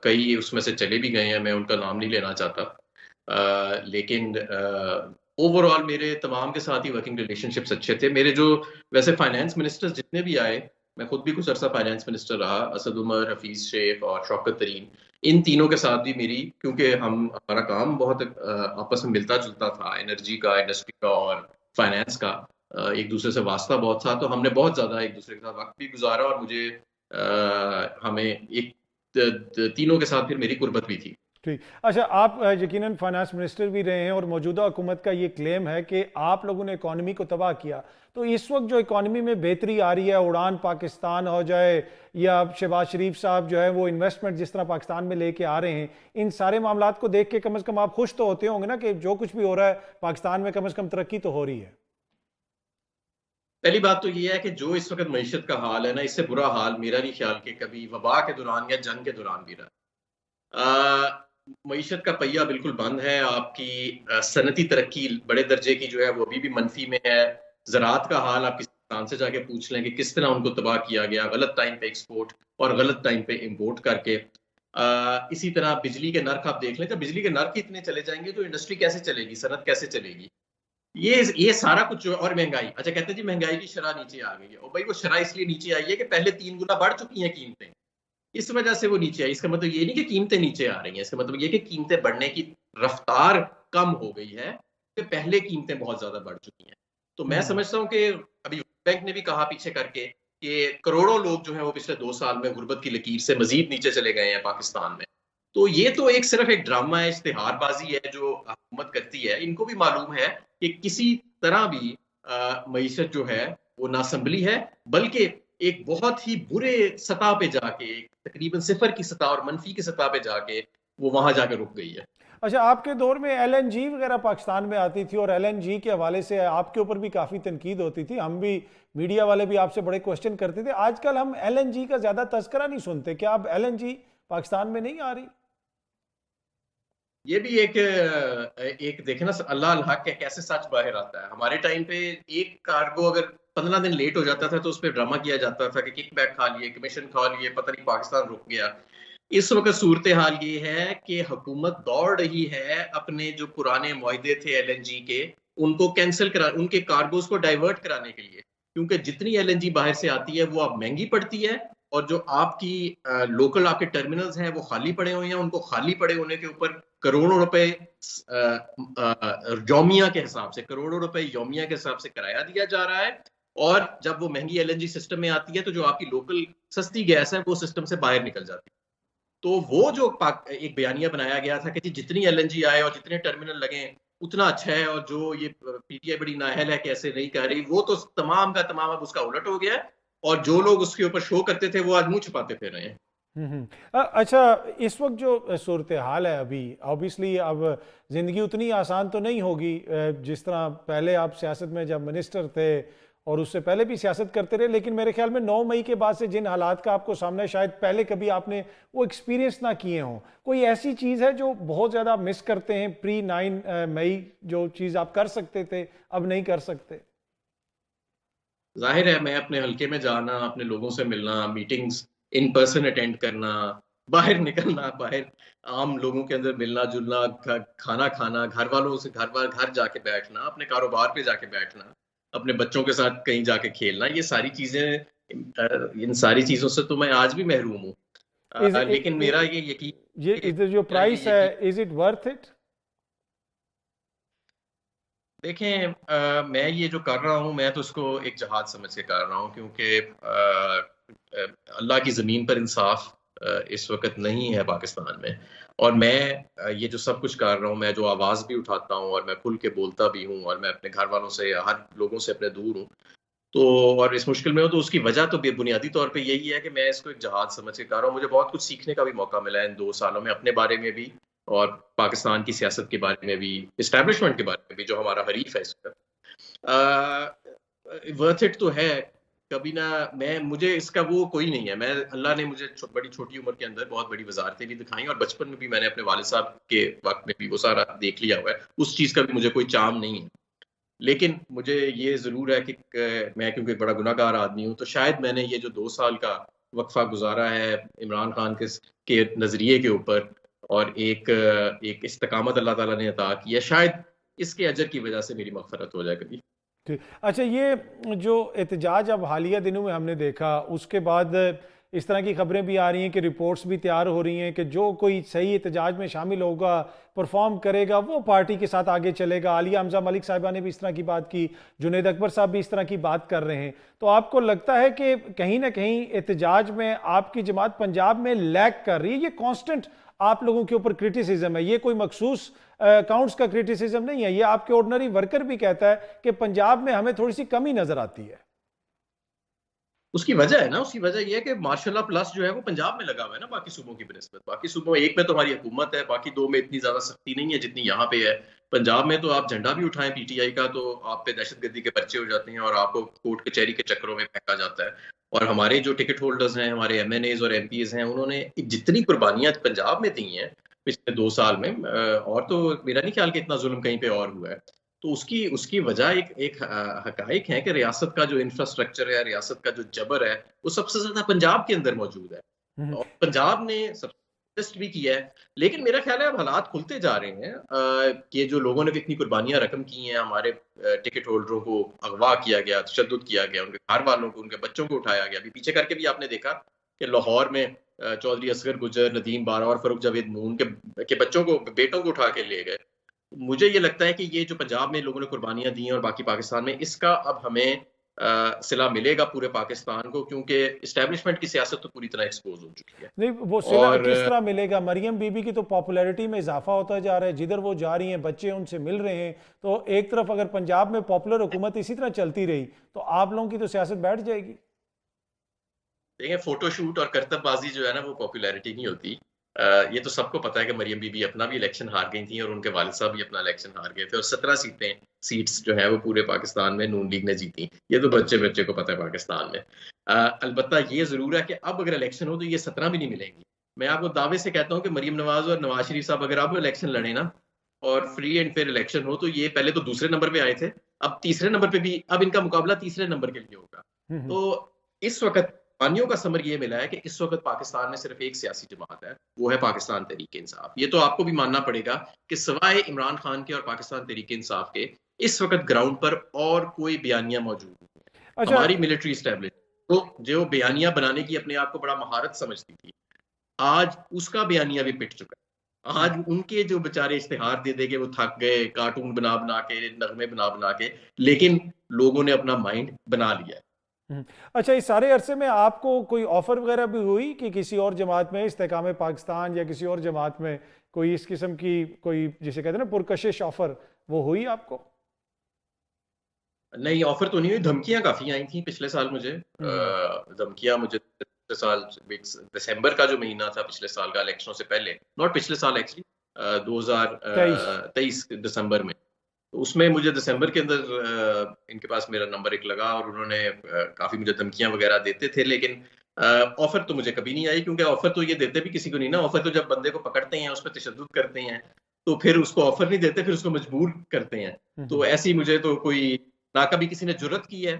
कई उसमें से चले भी गए हैं, मैं उनका नाम नहीं लेना चाहता। लेकिन ओवरऑल मेरे तमाम के साथ ही वर्किंग रिलेशनशिप्स अच्छे थे। मेरे जो वैसे फाइनेंस मिनिस्टर्स जितने भी आए, मैं खुद भी कुछ अरसा फाइनेंस मिनिस्टर रहा, असद उमर, हफीज शेख और शौकत तरीन। इन तीनों के साथ भी मेरी, क्योंकि हमारा काम बहुत आपस में मिलता-जुलता था, एनर्जी का, इंडस्ट्री का और फाइनेंस का, एक दूसरे से वास्ता बहुत था, तो हमने बहुत ज़्यादा एक दूसरे के साथ वक़्त भी गुज़ारा, और मुझे हमें एक तीनों के साथ फिर मेरी कुर्बत भी थी। ठीक, अच्छा, आप यकीनन फाइनेंस मिनिस्टर भी रहे हैं और मौजूदा हुकूमत का ये क्लेम है कि आप लोगों ने इकॉनमी को तबाह किया, तो इस वक्त जो इकॉनमी में बेहतरी आ रही है, उड़ान पाकिस्तान हो जाए या शहबाज शरीफ साहब जो है वो इन्वेस्टमेंट जिस तरह पाकिस्तान में लेके आ रहे हैं, इन सारे मामलात को देख के कम से कम आप खुश तो होते होंगे ना कि जो कुछ भी हो रहा है पाकिस्तान में कम से कम तरक्की तो हो रही है? पहली बात तो ये है कि जो इस वक़्त मईशत का हाल है ना, इससे बुरा हाल मेरा नहीं ख्याल कि कभी वबा के दौरान या जंग के दौरान भी रहा। मईशत का पहिया बिल्कुल बंद है। आपकी सनती तरक्की बड़े दर्जे की जो है वो अभी भी मनफी में है। ज़राअत का हाल आप किसान से जाके पूछ लें कि किस तरह उनको तबाह किया गया, गलत टाइम पे एक्सपोर्ट और गलत टाइम पे इम्पोर्ट करके। इसी तरह बिजली के नर्क आप देख लें, जब बिजली के नर्क ही इतने चले जाएंगे तो इंडस्ट्री कैसे चलेगी, सनत कैसे चलेगी? ये सारा कुछ जो, और महंगाई, अच्छा कहते हैं जी महंगाई की शरह नीचे आ गई है, और भाई वो शरह इसलिए नीचे आई है कि पहले 3 गुना बढ़ चुकी हैं कीमतें, इस वजह से वो नीचे आई। इसका मतलब ये नहीं कि कीमतें नीचे आ रही हैं, इसका मतलब ये कि कीमतें बढ़ने की रफ्तार कम हो गई है, कि पहले कीमतें बहुत ज्यादा बढ़ चुकी हैं। तो मैं समझता हूँ कि अभी बैंक ने भी कहा पीछे करके कि करोड़ों लोग जो है वो पिछले 2 साल में गुर्बत की लकीर से मजीद नीचे चले गए हैं पाकिस्तान में। तो ये तो एक सिर्फ एक ड्रामा है, इश्तिहारबाजी है जो हुकूमत करती है। इनको भी मालूम है कि किसी तरह भी मईशत जो है वो ना संभली है, बल्कि एक बहुत ही बुरे सतह पे जाके, तकरीबन सिफर की सतह और मनफी की सतह पे जाके वो वहां जाके रुक गई है। अच्छा, आपके दौर में एलएनजी वगैरह पाकिस्तान में आती थी और एलएनजी के हवाले से आपके ऊपर भी काफ़ी तनकीद होती थी, हम भी मीडिया वाले भी आपसे बड़े क्वेश्चन करते थे। आजकल हम एलएनजी का ज़्यादा तस्करा नहीं सुनते, क्या अब एलएनजी पाकिस्तान में नहीं आ रही? ये भी एक देखे ना, अल्लाह अल्लाह के कैसे सच बाहर आता है। हमारे टाइम पे एक कार्गो अगर 15 दिन लेट हो जाता था तो उस पर ड्रामा किया जाता था कि किक बैक खा लिए, कमीशन खा लिए, पता नहीं पाकिस्तान रुक गया। इस वक्त सूरत हाल ये है कि हुकूमत दौड़ रही है अपने जो पुराने मुआहदे थे एलएनजी के, उनको कैंसिल करा, उनके कार्गोज को डाइवर्ट कराने के लिए, क्योंकि जितनी एलएनजी बाहर से आती है वो अब महंगी पड़ती है, और जो आपकी लोकल आपके टर्मिनल्स हैं वो खाली पड़े हुए हैं, उनको खाली पड़े होने के ऊपर करोड़ों रुपए यौमिया के हिसाब से, करोड़ों रुपए यौमिया के हिसाब से किराया दिया जा रहा है। और जब वो महंगी एलएनजी सिस्टम में आती है तो जो आपकी लोकल सस्ती गैस है वो सिस्टम से बाहर निकल जाती है। तो वो जो एक बयानिया बनाया गया था कि जी जितनी एलएनजी आए और जितने टर्मिनल लगे उतना अच्छा है, और जो ये पीटीआई बड़ी नाअहल है कि ऐसे नहीं कर रही, वो तो तमाम का तमाम अब उसका उलट हो गया है। और जो लोग उसके ऊपर शो करते थे वो आज मुंह छुपाते फिर रहे हैं। अच्छा, इस वक्त जो सूरत हाल है अभी, ऑब्वियसली अब ज़िंदगी उतनी आसान तो नहीं होगी जिस तरह पहले आप सियासत में जब मिनिस्टर थे और उससे पहले भी सियासत करते रहे, लेकिन मेरे ख्याल में 9 मई के बाद से जिन हालात का आपको सामना है शायद पहले कभी आपने वो एक्सपीरियंस ना किए हों। कोई ऐसी चीज़ है जो बहुत ज़्यादा मिस करते हैं प्री 9 मई, जो चीज़ आप कर सकते थे अब नहीं कर सकते? जाहिर है, मैं अपने हल्के में जाना, अपने लोगों से मिलना, मीटिंग्स इन पर्सन अटेंड करना, बाहर निकलना, बाहर आम लोगों के अंदर मिलना जुलना, खाना खाना, घर वालों से घर जाके बैठना, अपने कारोबार पे जाके बैठना, अपने बच्चों के साथ कहीं जाके खेलना, ये सारी चीजें, इन सारी चीजों से तो मैं आज भी महरूम हूँ। लेकिन मेरा ये यकीन, ये जो प्राइस है, इज इट वर्थ इट? देखें, मैं ये जो कर रहा हूँ मैं तो उसको एक जहाद समझ के कर रहा हूँ, क्योंकि अल्लाह की ज़मीन पर इंसाफ इस वक्त नहीं है पाकिस्तान में। और मैं ये जो सब कुछ कर रहा हूँ, मैं जो आवाज़ भी उठाता हूँ और मैं खुल के बोलता भी हूँ और मैं अपने घर वालों से, हर लोगों से अपने दूर हूँ, तो और इस मुश्किल में हूँ, तो उसकी वजह तो बुनियादी तौर पे यही है कि मैं इसको एक जहाद समझ के कर रहा हूँ। मुझे बहुत कुछ सीखने का भी मौका मिला है इन 2 सालों में, अपने बारे में भी और पाकिस्तान की सियासत के बारे में भी, एस्टैब्लिशमेंट के बारे में भी, जो हमारा हरीफ है इस वक्त। वर्थ इट तो है, कभी ना, मुझे इसका वो कोई नहीं है। मैं, अल्लाह ने मुझे बड़ी छोटी उम्र के अंदर बहुत बड़ी वजारतें भी दिखाई और बचपन में भी मैंने अपने वालिद साहब के वक्त में भी वो सारा देख लिया हुआ है। उस चीज़ का भी मुझे कोई चार्म नहीं है। लेकिन मुझे ये ज़रूर है कि मैं क्योंकि बड़ा गुनहगार आदमी हूँ, तो शायद मैंने ये जो 2 साल का वक़्फ़ा गुज़ारा है इमरान खान के नज़रिए के ऊपर, और एक इस्तिक़ामत अल्लाह ताला ने अता की है, शायद इसके अजर की वजह से मेरी मग़फ़िरत हो जाए कभी। ठीक। अच्छा, ये जो एहतजाज अब हालिया दिनों में हमने देखा, उसके बाद इस तरह की खबरें भी आ रही हैं कि रिपोर्ट्स भी तैयार हो रही हैं कि जो कोई सही एहतजाज में शामिल होगा, परफॉर्म करेगा, वो पार्टी के साथ आगे चलेगा। आलिया हमजा मलिक साहिबा ने भी इस तरह की बात की, जुनैद अकबर साहब भी इस तरह की बात कर रहे हैं। तो आपको लगता है कि कहीं ना कहीं एहतजाज में आपकी जमात पंजाब में लैग कर रही है? ये कॉन्स्टेंट आप लोगों के ऊपर क्रिटिसिज्म है, ये कोई मखसूस अकाउंट्स का क्रिटिसिज्म नहीं है, ये आपके ऑर्डिनरी वर्कर भी कहता है कि पंजाब में हमें थोड़ी सी कमी नजर आती है। उसकी वजह है ना, उसकी वजह ये है कि मार्शल लॉ प्लस जो है वो पंजाब में लगा हुआ है ना, बाकी सूबों की बनिस्बत। बाकी सूबों, एक में तो हमारी हुकूमत है, बाकी 2 में इतनी ज्यादा सख्ती नहीं है जितनी यहाँ पे है। पंजाब में तो आप झंडा भी उठाएं पीटीआई का तो आप पे दहशतगर्दी के पर्चे हो जाते हैं और आपको कोर्ट कचहरी के चक्करों में फेंका जाता है। और हमारे जो टिकट होल्डर्स हैं, हमारे एमएनएज और एमपीज हैं, उन्होंने जितनी कुर्बानियां पंजाब में दी हैं पिछले 2 साल में, और तो मेरा नहीं ख्याल कि इतना जुल्म कहीं पे और हुआ है। तो उसकी वजह एक हकाइक है कि रियासत का जो इंफ्रास्ट्रक्चर है, रियासत का जो जबर है, वो सबसे ज्यादा पंजाब के अंदर मौजूद है और पंजाब ने सब भी किया है। लेकिन मेरा ख्याल है अब हालात खुलते जा रहे हैं कि जो लोगों ने इतनी कुर्बानियां रकम की हैं, हमारे टिकट होल्डरों को अगवा किया गया, तशद्दुद किया गया, उनके घर वालों को, उनके बच्चों को उठाया गया। अभी पीछे करके भी आपने देखा कि लाहौर में चौधरी असगर गुजर, नदीम बारा और फरूख जावेद नून के बच्चों को, बेटों को उठा के ले गए। मुझे ये लगता है कि ये जो पंजाब में लोगों ने कुर्बानियां दी हैं और बाकी पाकिस्तान में, इसका अब हमें सिला मिलेगा पूरे पाकिस्तान को, क्योंकि एस्टैब्लिशमेंट की सियासत तो पूरी तरह एक्सपोज हो चुकी है। नहीं, वो सिला किस तरह मिलेगा? मरियम बीबी की तो पॉपुलैरिटी में इजाफा होता जा रहा है, जिधर वो जा रही हैं बच्चे उनसे मिल रहे हैं। तो एक तरफ अगर पंजाब में पॉपुलर हुकूमत इसी तरह चलती रही तो आप लोगों की तो सियासत बैठ जाएगी। देखिए, फोटोशूट और करतबबाजी जो है ना, वो पॉपुलैरिटी नहीं होती। ये तो सबको पता है कि मरियम बीबी अपना भी इलेक्शन हार गई थी और उनके वालिद साहब भी अपना इलेक्शन हार गए थे, और 17 सीट्स जो है वो पूरे पाकिस्तान में नून लीग ने जीती। ये तो बच्चे को पता है पाकिस्तान में। अलबत्ता ये जरूर है कि अब अगर इलेक्शन हो तो ये 17 भी नहीं मिलेंगी। मैं आपको दावे से कहता हूँ कि मरियम नवाज और नवाज शरीफ साहब अगर अब इलेक्शन लड़े ना और फ्री एंड फेयर इलेक्शन हो, तो ये पहले तो दूसरे नंबर पे आए थे, अब तीसरे नंबर पे भी, अब इनका मुकाबला तीसरे नंबर के लिए होगा। तो इस वक्त पानियों का समर ये मिला है कि इस वक्त पाकिस्तान में सिर्फ एक सियासी जमात है, वो है पाकिस्तान तहरीक इंसाफ। ये तो आपको भी मानना पड़ेगा कि सिवाय इमरान खान के और पाकिस्तान तहरीक इंसाफ के इस वक्त ग्राउंड पर और कोई बयानिया मौजूद नहीं है। अच्छा, हमारी मिलिट्री एस्टैब्लिश, तो जो बयानिया बनाने की अपने आप को बड़ा महारत समझती थी, आज उसका बयानिया भी पिट चुका है। आज उनके जो बेचारे इश्तिहार दे के वो थक गए, कार्टून बना बना के, नगमे बना बना के, लेकिन लोगों ने अपना माइंड बना लिया है। अच्छा, इस सारे अरसे में आपको कोई ऑफर वगैरह भी हुई कि किसी और जमात में, इस्तेकाम पाकिस्तान या किसी और जमात में कोई इस किस्म की कोई जिसे कहते हैं ना पुरकशिश ऑफर, वो हुई आपको? नहीं, ऑफर तो नहीं हुई, धमकियां काफी आई थी पिछले साल मुझे। धमकियां मुझे पिछले साल दिसंबर का जो महीना था पिछले साल का, इलेक्शनों से पहले, नॉट पिछले साल एक्चुअली, 2023 दिसंबर में, तो उसमें मुझे दिसंबर के अंदर इनके पास मेरा नंबर एक लगा और उन्होंने काफी मुझे धमकियां वगैरह देते थे, लेकिन ऑफर तो मुझे कभी नहीं आई, क्योंकि ऑफर तो ये देते भी किसी को नहीं ना। ऑफर तो जब बंदे को पकड़ते हैं, उस पर तशद्दुद करते हैं, तो फिर उसको ऑफर नहीं देते, फिर उसको मजबूर करते हैं। तो ऐसी मुझे तो कोई ना कभी किसी ने जुर्रत की है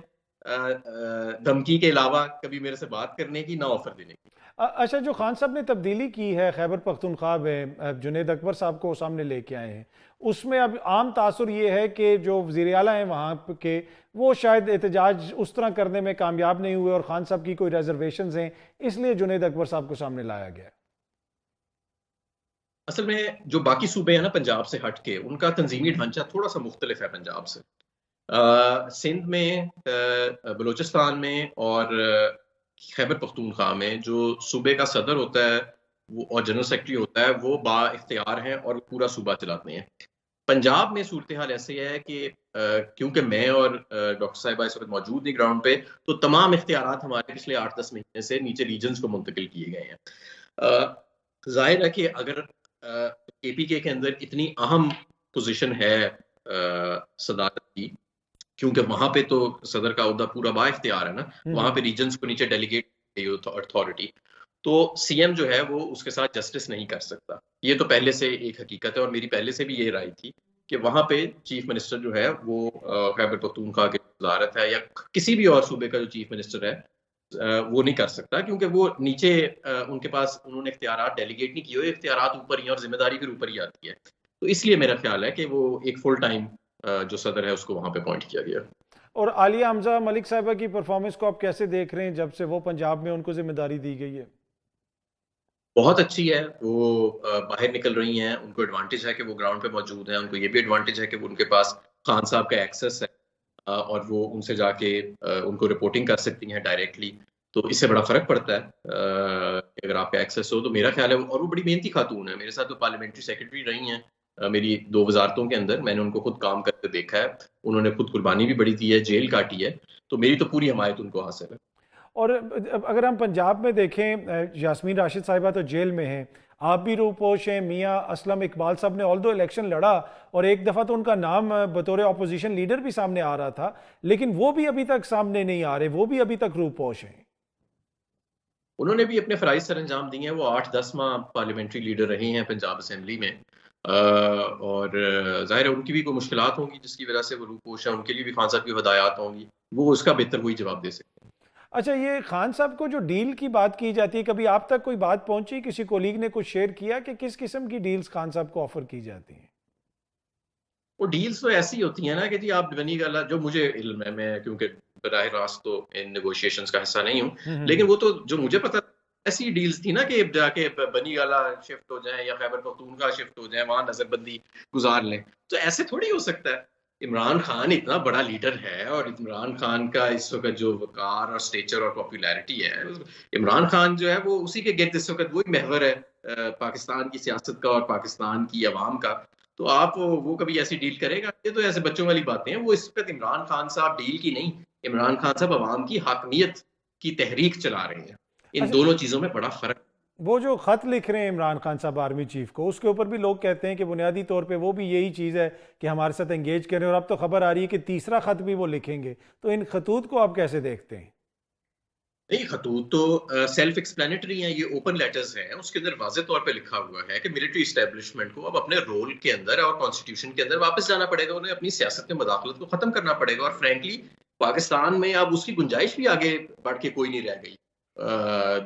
धमकी के अलावा कभी मेरे से बात करने की, ना ऑफर देने की। अच्छा, जो खान साहब ने तब्दीली की है खैबर पख्तूनख्वा में, जुनेद अकबर साहब को सामने लेके आए हैं, उसमें अब आम तासुर ये है कि जो वज़ीर आला हैं वहाँ के, वो शायद एहतजाज उस तरह करने में कामयाब नहीं हुए और खान साहब की कोई रिजर्वेशंस हैं, इसलिए जुनेद अकबर साहब को सामने लाया गया। असल में जो बाकी सूबे हैं ना पंजाब से हट के, उनका तंजीमी ढांचा थोड़ा सा मुख्तलिफ है पंजाब से। सिंध में, बलूचिस्तान में और खैबर पख्तूनख्वा में जो सूबे का सदर होता है वो और जनरल सेक्रेटरी होता है, वो बा इख्तियार हैं और पूरा सूबा चलाते हैं। पंजाब में सूरत हाल ऐसे है कि क्योंकि मैं और डॉक्टर साहिबा इस वक्त मौजूद नहीं ग्राउंड पे, तो तमाम इख्तियारात हमारे पिछले 8-10 महीने से नीचे रीजन्स को मुंतकिल किए गए हैं। जाहिर है कि अगर केपीके के अंदर इतनी अहम पोजीशन है सदारत की, क्योंकि वहां पे तो सदर का ओहदा पूरा बा इख्तियार है ना, वहां पे रीजन्स को नीचे डेलीगेट अथॉरिटी, तो सीएम जो है वो उसके साथ जस्टिस नहीं कर सकता। ये तो पहले से एक हकीकत है और मेरी पहले से भी ये राय थी कि वहां पे चीफ मिनिस्टर जो है वो खैबर पख्तूनख्वा की वजारत है या किसी भी और सूबे का जो चीफ मिनिस्टर है वो नहीं कर सकता, क्योंकि वो नीचे उनके पास उन्होंने इख्तियारात डेलीगेट नहीं किए हुए, इख्तियारात ऊपर ही और जिम्मेदारी फिर ऊपर ही आती है। तो इसलिए मेरा ख्याल है कि वो एक फुल टाइम जो सदर है उसको वहां पे अपॉइंट किया गया। और आलिया हमजा मलिक साहिबा की परफॉर्मेंस को आप कैसे देख रहे हैं जब से वो पंजाब में उनको जिम्मेदारी दी गई है? बहुत अच्छी है, वो बाहर निकल रही हैं, उनको एडवांटेज है कि वो ग्राउंड पे मौजूद हैं, उनको ये भी एडवांटेज है कि वो उनके पास खान साहब का एक्सेस है और वो उनसे जाके उनको रिपोर्टिंग कर सकती हैं डायरेक्टली, तो इससे बड़ा फ़र्क पड़ता है अगर आपका एक्सेस हो। तो मेरा ख्याल है, और वो बड़ी मेहनती खातून है, मेरे साथ तो पार्लियामेंट्री सेक्रेटरी रही हैं मेरी 2 वजारतों के अंदर, मैंने उनको खुद काम करते देखा है, उन्होंने खुद कुर्बानी भी बड़ी दी है, जेल काटी है, तो मेरी तो पूरी हमायत उनको हासिल है। और अगर हम पंजाब में देखें, यास्मीन राशिद साहिबा तो जेल में हैं, आप भी रूपोश हैं, मियाँ असलम इकबाल साहब ने ऑल्दो इलेक्शन लड़ा और एक दफ़ा तो उनका नाम बतौर अपोजिशन लीडर भी सामने आ रहा था, लेकिन वो भी अभी तक सामने नहीं आ रहे, वो भी अभी तक रूपोश हैं। उन्होंने भी अपने फ़राइज़ सर अंजाम दिए हैं, वो 8-10 माह पार्लियामेंट्री लीडर रहे हैं पंजाब असेंबली में, और ज़ाहिर है उनकी भी कोई मुश्किलात होंगी जिसकी वजह से वो रूपोश हैं, उनके लिए भी खान साहब की हदायत होंगी, वो उसका बेहतर वही जवाब दे सकते हैं। अच्छा, ये खान साहब को जो डील की बात की जाती है, कभी आप तक कोई बात पहुंची, किसी कोलीग ने कुछ शेयर किया कि किस किस्म की डील्स खान साहब को ऑफर की जाती हैं? वो डील्स तो ऐसी होती हैं ना कि जी आप बनी गला, जो मुझे इल्म है, मैं क्योंकि बराह रास्त तो इन नेगोशिएशंस का हिस्सा नहीं हूँ, लेकिन वो तो जो मुझे पता, ऐसी डील्स थी ना कि जाके बनी गाला शिफ्ट हो जाए या खैबर पख्तूनख्वा शिफ्ट हो जाए, वहां नजरबंदी गुजार लें, तो ऐसे थोड़ी हो सकता है। इमरान खान इतना बड़ा लीडर है और इमरान खान का इस वक्त जो वकार और स्टेचर और पॉपुलैरिटी है, इमरान खान जो है वो उसी के गिर्द इस वक्त वही महवर है पाकिस्तान की सियासत का और पाकिस्तान की अवाम का। तो आप वो कभी ऐसी डील करेगा? ये तो ऐसे बच्चों वाली बातें हैं। वो इस वक्त इमरान खान साहब डील की नहीं, इमरान खान साहब अवाम की हकमियत की तहरीक चला रहे हैं। इन अच्छा, दोनों चीजों में बड़ा फर्क। वो जो खत लिख रहे हैं इमरान खान साहब आर्मी चीफ को, उसके ऊपर भी लोग कहते हैं कि बुनियादी तौर पे वो भी यही चीज़ है कि हमारे साथ एंगेज करें, और अब तो खबर आ रही है कि तीसरा खत भी वो लिखेंगे, तो इन खतूत को आप कैसे देखते हैं? नहीं, खतूत तो सेल्फ एक्सप्लेनेटरी हैं, ये ओपन लेटर्स हैं, उसके अंदर वाज़ेह तौर पे लिखा हुआ है कि मिलिट्री एस्टेब्लिशमेंट को अब अपने रोल के अंदर और कॉन्स्टिट्यूशन के अंदर वापस जाना पड़ेगा, उन्हें अपनी सियासत में मुदाखलत को खत्म करना पड़ेगा, और फ्रेंकली पाकिस्तान में अब उसकी गुंजाइश भी आगे बढ़ के कोई नहीं रह गई।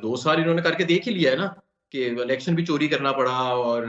2 साल इन्होंने करके देख ही लिया है ना कि इलेक्शन भी चोरी करना पड़ा और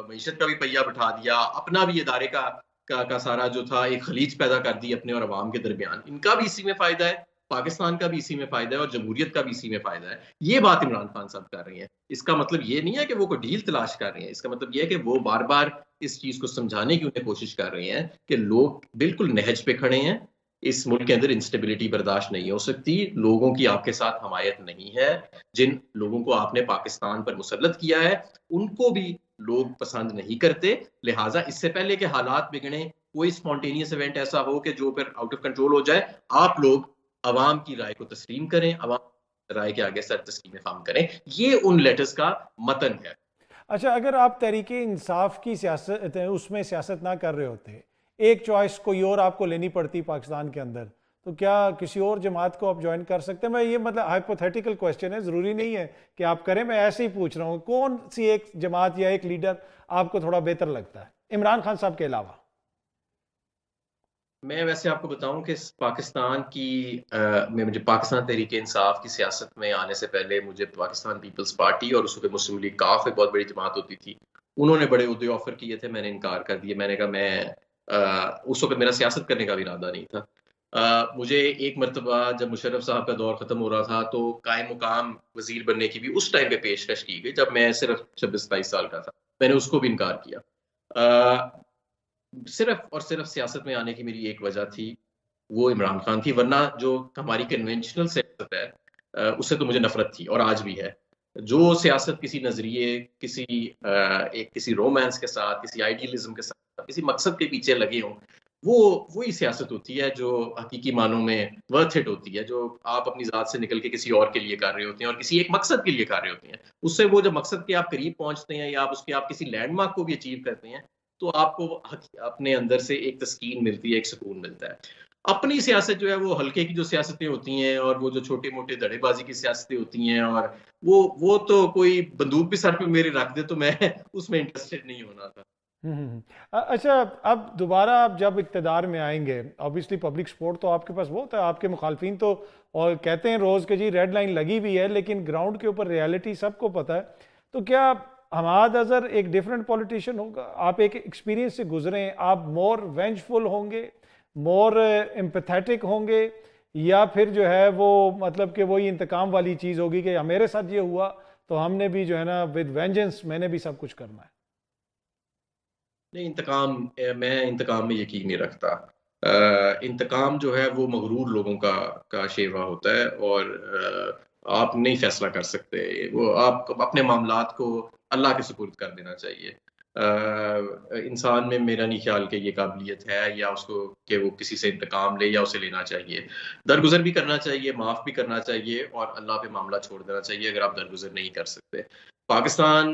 मईशत का भी पहिया बिठा दिया, अपना भी इदारे का सारा जो था एक खलीज पैदा कर दी अपने और अवाम के दरमियान। इनका भी इसी में फायदा है पाकिस्तान का भी इसी में फ़ायदा है और जमहूरियत का भी इसी में फ़ायदा है। ये बात इमरान खान साहब कर रहे हैं। इसका मतलब ये नहीं है कि वो कोई डील तलाश कर रहे हैं। इसका मतलब ये है कि वो बार-बार इस चीज़ को समझाने की उन्हें कोशिश कर रहे हैं कि लोग बिल्कुल नहज पे खड़े हैं। इस मुल्क के अंदर इंस्टेबिलिटी बर्दाश्त नहीं हो सकती। लोगों की आपके साथ हमायत नहीं है। जिन लोगों को आपने पाकिस्तान पर मुसल्लत किया है, उनको भी लोग पसंद नहीं करते। लिहाज़ा इससे पहले कि हालात बिगड़ें, कोई स्पॉन्टेनियस इवेंट ऐसा हो कि जो फिर आउट ऑफ कंट्रोल हो जाए, आप लोग अवाम की राय को तस्लीम करें, अवाम राय के आगे सर तस्लीम ख़म करें। ये उन लेटर्स का मतन है। अच्छा, अगर आप तहरीके इंसाफ की सियासत उसमें सियासत ना कर रहे होते, एक चॉइस कोई और आपको लेनी पड़ती पाकिस्तान के अंदर, तो क्या किसी और जमात को आप ज्वाइन कर सकते हैं? मैं ये मतलब हाइपोथेटिकल क्वेश्चन है, ज़रूरी नहीं है कि आप करें, मैं ऐसे ही पूछ रहा हूँ। कौन सी एक जमात या एक लीडर आपको थोड़ा बेहतर लगता है इमरान खान साहब के अलावा? मैं वैसे आपको बताऊं कि पाकिस्तान की मुझे पाकिस्तान तहरीक इंसाफ की सियासत में आने से पहले मुझे पाकिस्तान पीपल्स पार्टी और उस वक्त मुस्लिम लीग काफ एक बहुत बड़ी जमात होती थी। उन्होंने बड़े उहदे ऑफर किए थे, मैंने इनकार कर दिया। मैंने कहा उस वक्त मेरा सियासत करने का भी इरादा नहीं था। मुझे एक मरतबा जब मुशर्रफ साहब का दौर ख़त्म हो रहा था तो कायम मुकाम वज़ीर बनने की भी उस टाइम पे पेशकश की गई, जब मैं सिर्फ 26-27 साल का था। मैंने उसको भी इनकार किया। अ, सिर्फ और सिर्फ सियासत में आने की मेरी एक वजह थी, वो इमरान खान थी, वरना जो हमारी कन्वेंशनल सियासत है उससे तो मुझे नफ़रत थी और आज भी है। जो सियासत किसी नज़रिए, किसी रोमांस के साथ, किसी आइडियलिज़्म के साथ, किसी मकसद के पीछे लगे हों, वो वही सियासत होती है जो हकीकी मानों में वर्थ इट होती है, जो आप अपनी ज़ात से निकल के किसी और के लिए कर रहे होते हैं और किसी एक मकसद के लिए कर रहे होते हैं। उससे वो जब मकसद के आप करीब पहुँचते हैं या आप किसी लैंडमार्क को भी अचीव करते हैं, तो आपको अपने अंदर से एक तस्कीन मिलती है, एक सुकून मिलता है। अपनी सियासत जो है वो हल्के की जो सियासतें होती हैं और वो जो छोटे-मोटे धड़ेबाज़ी की सियासतें होती हैं और वो तो कोई बंदूक भी सर पे मेरे रख दे तो मैं उसमें इंटरेस्टेड नहीं होना था। अच्छा, अब दोबारा आप जब इक़्तिदार में आएंगे, ऑब्वियसली पब्लिक सपोर्ट तो आपके पास बहुत है, आपके मुखालफिन तो और कहते हैं रोज़ के जी रेड लाइन लगी हुई है, लेकिन ग्राउंड के ऊपर रियलिटी सबको पता है। तो क्या हमाद अज़हर एक डिफरेंट पॉलिटिशियन होगा? आप एक एक्सपीरियंस से गुजरे हैं, आप मोर वेंजफुल होंगे, मोर एम्पैथेटिक होंगे, या फिर जो है वो मतलब कि वही इंतकाम वाली चीज़ होगी कि मेरे साथ ये हुआ तो हमने भी जो है ना विद वेंजेंस मैंने भी सब कुछ करना है? नहीं, मैं इंतकाम में यकीन नहीं रखता। इंतकाम जो है वो मगरूर लोगों का शेवा होता है और आप नहीं फैसला कर सकते। वो आप अपने मामलात को अल्लाह के सुपुर्द कर देना चाहिए। इंसान में मेरा नहीं ख्याल कि ये काबिलियत है या उसको कि वो किसी से इंतकाम ले या उसे लेना चाहिए। दरगुज़र भी करना चाहिए, माफ़ भी करना चाहिए और अल्लाह पे मामला छोड़ देना चाहिए अगर आप दरगुज़र नहीं कर सकते। पाकिस्तान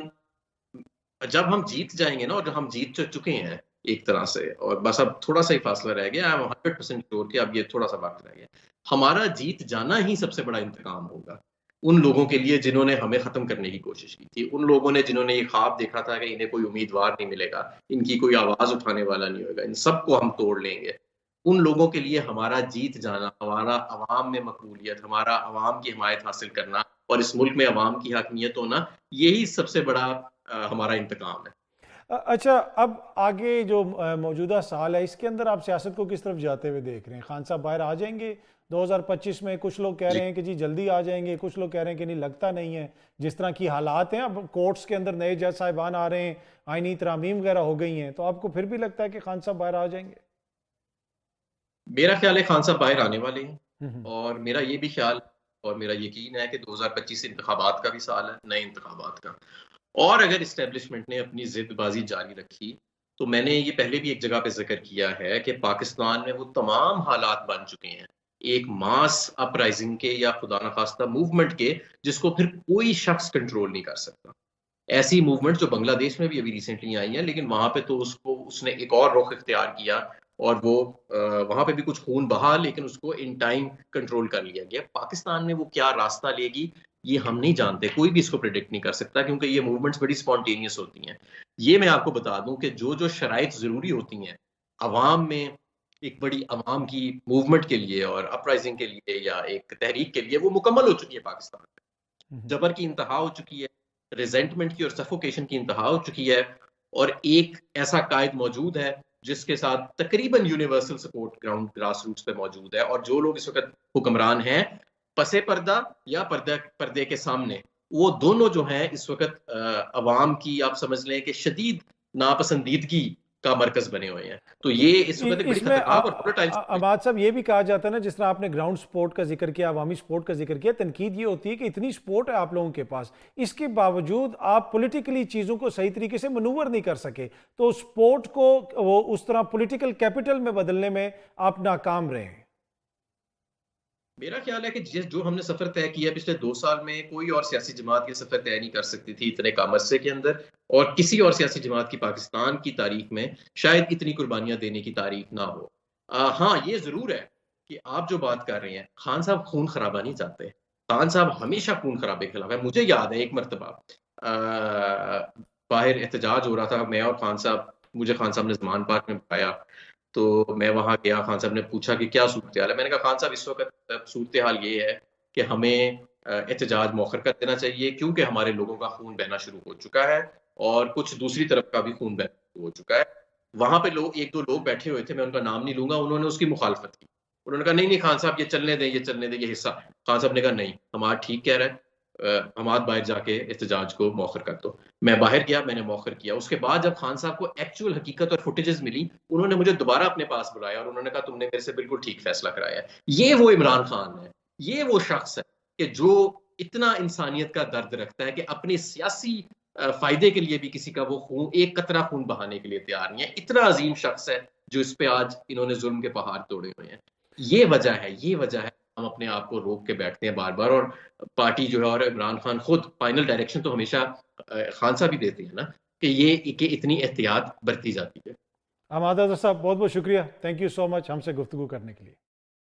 जब हम जीत जाएँगे ना, और हम जीत तो चुके हैं एक तरह से, और बस अब थोड़ा-सा ही फ़ासला रह गया। आई एम 100% श्योर कि अब ये थोड़ा-सा वक़्त रह गया। हमारा जीत जाना ही सबसे बड़ा इंतकाम होगा। उन लोगों के लिए जिन्होंने हमें ख़त्म करने की कोशिश की थी, उन लोगों ने जिन्होंने ये ख़्वाब देखा था कि इन्हें कोई उम्मीदवार नहीं मिलेगा, इनकी कोई आवाज़ उठाने वाला नहीं होगा, इन सबको हम तोड़ लेंगे। उन लोगों के लिए हमारा जीत जाना, हमारा अवाम में मकबूलियत, हमारा अवाम की हिमायत हासिल करना और इस मुल्क में अवाम की हकमियत होना, यही सबसे बड़ा हमारा इंतकाम है। अच्छा, अब आगे जो मौजूदा साल है इसके अंदर आप सियासत को किस तरफ जाते हुए देख रहे हैं? खान साहब बाहर आ जाएंगे 2025 में? कुछ लोग कह जी। रहे हैं कि जी जल्दी आ जाएंगे, कुछ लोग कह रहे हैं कि नहीं, लगता नहीं है। जिस तरह की हालात हैं, अब कोर्ट्स के अंदर नए जज साहिबान आ रहे हैं, आईनी तरामीम वगैरह हो गई हैं, तो आपको फिर भी लगता है कि खान साहब बाहर आ जाएंगे? मेरा ख्याल है खान साहब बाहर आने वाले हैं हम्म। और मेरा ये भी ख्याल और मेरा यकीन है कि 2025 इंतखाबात का भी साल है, नए इंतखाबात का। और अगर इस्टेब्लिशमेंट ने अपनी ज़िदबाज़ी जारी रखी, तो मैंने ये पहले भी एक जगह पे ज़िक्र किया है कि पाकिस्तान में वो तमाम हालात बन चुके हैं, एक मास अपराइज़िंग के या खुदा न ख़ास्ता मूवमेंट के, जिसको फिर कोई शख्स कंट्रोल नहीं कर सकता। ऐसी मूवमेंट जो बांग्लादेश में भी अभी रिसेंटली आई है, लेकिन वहाँ पे तो उसने एक और रुख इख्तियार किया और वो वहाँ पे भी कुछ खून बहा, लेकिन उसको इन टाइम कंट्रोल कर लिया गया। पाकिस्तान में वो क्या रास्ता लेगी, ये हम नहीं जानते, कोई भी इसको प्रेडिक्ट नहीं कर सकता क्योंकि ये मूवमेंट्स बड़ी स्पॉन्टेनियस होती हैं। ये मैं आपको बता दूँ कि जो शराइत ज़रूरी होती हैं, अवाम में एक बड़ी अवाम की मूवमेंट के लिए और अपराइज़िंग के लिए या एक तहरीक के लिए, वो मुकम्मल हो चुकी है पाकिस्तान में। हम्म। जबर की इंतहा हो चुकी है, रिज़ेंटमेंट की और सफोकेशन की इंतहा हो चुकी है और एक ऐसा कायद मौजूद है जिसके साथ तकरीबन universal support ground grass roots पे मौजूद है, और जो लोग इस वक्त हुक्मरान हैं पसे पर्दा या पर्दे के सामने, वो दोनों जो हैं इस वक्त अवाम की आप समझ लें कि शदीद नापसंदीदगी का मरकज बने हुए हैं। तो ये इस वक्त एक बड़ी इसमें खतरनाक और वोलेटाइल अमाद साहब ये भी कहा जाता है ना, जिस तरह आपने ग्राउंड स्पोर्ट का जिक्र किया, अवामी स्पोर्ट का जिक्र किया, तनकीद ये होती है कि इतनी स्पोर्ट है आप लोगों के पास, इसके बावजूद आप पॉलिटिकली चीज़ों को सही तरीके से मनूवर नहीं कर सके, तो स्पोर्ट को वो उस तरह पॉलिटिकल कैपिटल में बदलने में आप नाकाम रहे हैं। मेरा ख्याल है कि जो हमने सफर तय किया पिछले 2 साल में, कोई और सियासी जमात ये सफर तय नहीं कर सकती थी इतने कम अरसे के अंदर, और किसी और सियासी जमात की पाकिस्तान की तारीख में शायद इतनी कुर्बानियां देने की तारीख ना हो। हाँ, ये जरूर है कि आप जो बात कर रहे हैं, खान साहब खून खराबा नहीं चाहते। खान साहब हमेशा खून खराबे के खिलाफ है। मुझे याद है एक मरतबा बाहर एहतजाज हो रहा था, मैं और खान साहब, मुझे खान साहब ने ज़मान पार्क में बुलाया, तो मैं वहाँ गया। खान साहब ने पूछा कि क्या सूरत हाल है। मैंने कहा खान साहब इस वक्त सूरत हाल ये है कि हमें एहतजाज मौखर कर देना चाहिए, क्योंकि हमारे लोगों का खून बहना शुरू हो चुका है और कुछ दूसरी तरफ का भी खून बहना शुरू हो चुका है। वहां पे लोग, एक दो लोग बैठे हुए थे, मैं उनका नाम नहीं लूंगा, उन्होंने उसकी मुखालफत की। उन्होंने कहा नहीं नहीं खान साहब, ये चलने दें, ये चलने दें, ये हिस्सा। खान साहब ने कहा नहीं, हमारा ठीक कह रहा है, हमाद बाहर जाके एहतजाज को मौखर कर दो। मैं बाहर गया, मैंने मौखर किया। उसके बाद जब खान साहब को एक्चुअल हकीकत और फुटेजेस मिली, उन्होंने मुझे दोबारा अपने पास बुलाया और उन्होंने कहा तुमने मेरे से बिल्कुल ठीक फैसला कराया है। ये वो इमरान खान है, ये वो शख्स है कि जो इतना इंसानियत का दर्द रखता है कि अपनी सियासी फायदे के लिए भी किसी का वो खून, एक कतरा खून बहाने के लिए तैयार नहीं है। इतना अजीम शख्स है जो इस पे आज इन्होंने जुल्म के पहाड़ तोड़े हुए हैं। ये वजह है हम अपने आप को रोक के बैठते हैं बार बार, और पार्टी जो है और इमरान खान खुद फाइनल डायरेक्शन तो हमेशा खान साहब ही देते हैं ना, कि इतनी एहतियात बरती जाती है। अहमद अजहर साहब बहुत बहुत शुक्रिया, थैंक यू सो मच हमसे गुफ्तगू करने के लिए।